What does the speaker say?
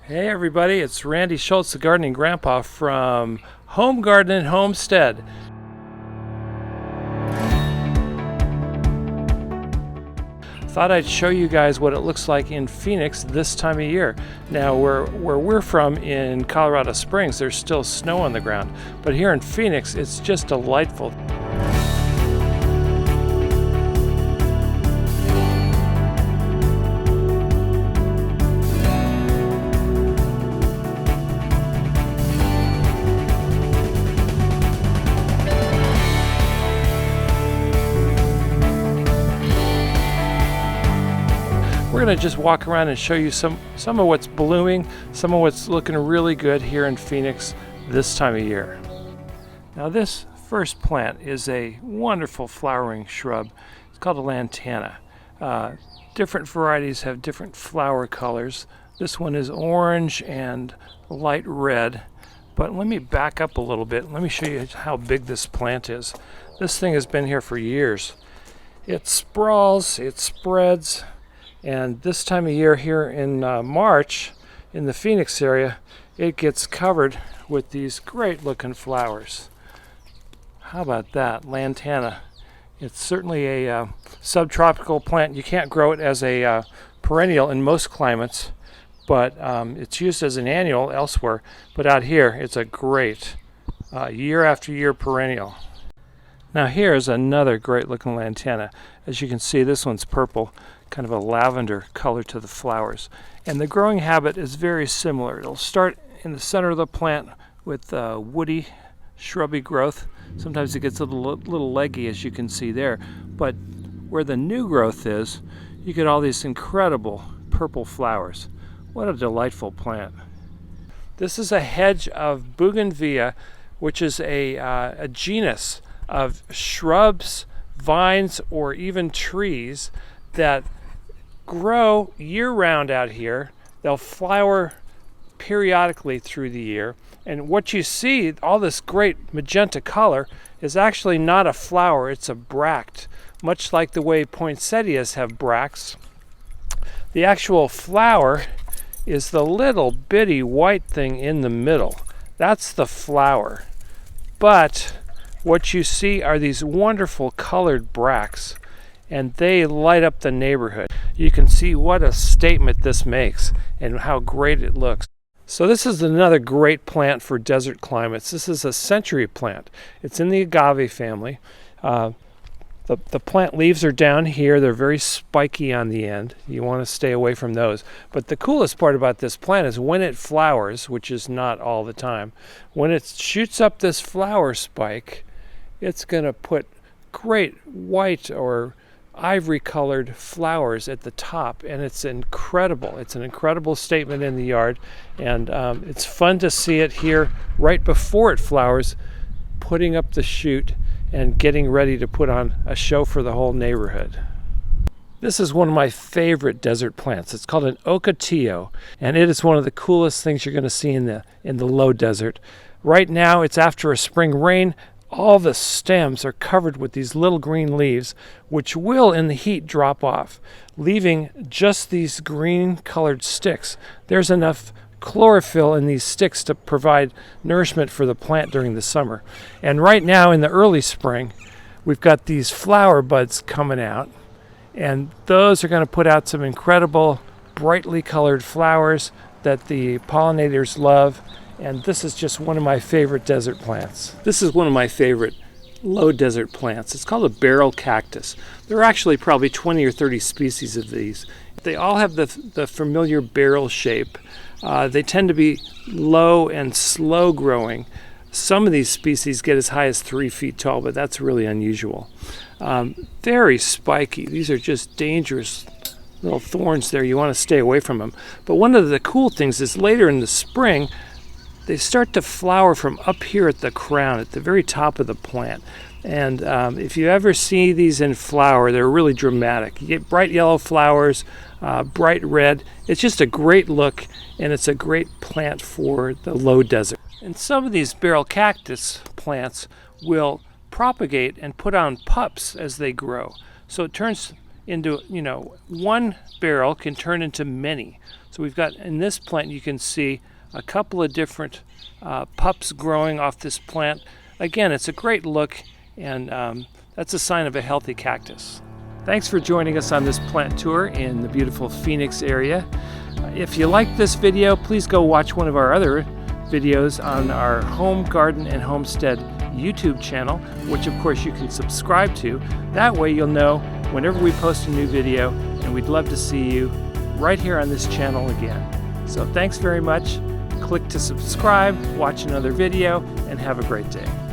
Hey everybody, it's Randy Schultz, the gardening grandpa from Home Garden and Homestead. Thought I'd show you guys what it looks like in Phoenix this time of year. Now where we're from in Colorado Springs, there's still snow on the ground, but here in Phoenix it's just delightful. We're going to just walk around and show you some of what's blooming, some of what's looking really good here in Phoenix this time of year. Now this first plant is a wonderful flowering shrub. It's called a lantana. Different varieties have different flower colors. This one is orange and light red. But let me back up a little bit. Let me show you how big this plant is. This thing has been here for years. It sprawls, it spreads. And this time of year here in March, in the Phoenix area, it gets covered with these great looking flowers. How about that? Lantana. It's certainly a subtropical plant. You can't grow it as a perennial in most climates, but it's used as an annual elsewhere. But out here, it's a great year after year perennial. Now here's another great looking lantana. As you can see, this one's purple, kind of a lavender color to the flowers. And the growing habit is very similar. It'll start in the center of the plant with woody, shrubby growth. Sometimes it gets a little leggy, as you can see there. But where the new growth is, you get all these incredible purple flowers. What a delightful plant. This is a hedge of bougainvillea, which is a genus of shrubs, vines, or even trees that grow year-round out here. They'll flower periodically through the year. And what you see, all this great magenta color, is actually not a flower, it's a bract. Much like the way poinsettias have bracts. The actual flower is the little bitty white thing in the middle. That's the flower. But what you see are these wonderful colored bracts, and they light up the neighborhood. You can see what a statement this makes and how great it looks. So this is another great plant for desert climates. This is a century plant. It's in the Agave family. The plant leaves are down here. They're very spiky on the end. You want to stay away from those. But the coolest part about this plant is when it flowers, which is not all the time, when it shoots up this flower spike, it's going to put great white or ivory colored flowers at the top, and it's incredible. It's an incredible statement in the yard, and it's fun to see it here right before it flowers, putting up the shoot and getting ready to put on a show for the whole neighborhood. This is one of my favorite desert plants. It's called an Oca Tio, and it is one of the coolest things you're going to see in the low desert. Right now, it's after a spring rain. All the stems are covered with these little green leaves, which will in the heat drop off, leaving just these green colored sticks. There's enough chlorophyll in these sticks to provide nourishment for the plant during the summer. And right now in the early spring, we've got these flower buds coming out, and those are going to put out some incredible brightly colored flowers that the pollinators love. And this is just one of my favorite desert plants. This is one of my favorite low desert plants. It's called a barrel cactus. There are actually probably 20 or 30 species of these. They all have the familiar barrel shape. They tend to be low and slow growing. Some of these species get as high as 3 feet tall, but that's really unusual. Very spiky. These are just dangerous little thorns there. You want to stay away from them. But one of the cool things is later in the spring, they start to flower from up here at the crown, at the very top of the plant. And if you ever see these in flower, they're really dramatic. You get bright yellow flowers, bright red. It's just a great look, and it's a great plant for the low desert. And some of these barrel cactus plants will propagate and put on pups as they grow. So it turns into, one barrel can turn into many. So we've got, in this plant, you can see a couple of different pups growing off this plant. Again, it's a great look, and that's a sign of a healthy cactus. Thanks for joining us on this plant tour in the beautiful Phoenix area. If you like this video, please go watch one of our other videos on our Home, Garden, and Homestead YouTube channel, which of course you can subscribe to. That way you'll know whenever we post a new video, and we'd love to see you right here on this channel again. So thanks very much. Click to subscribe, watch another video, and have a great day.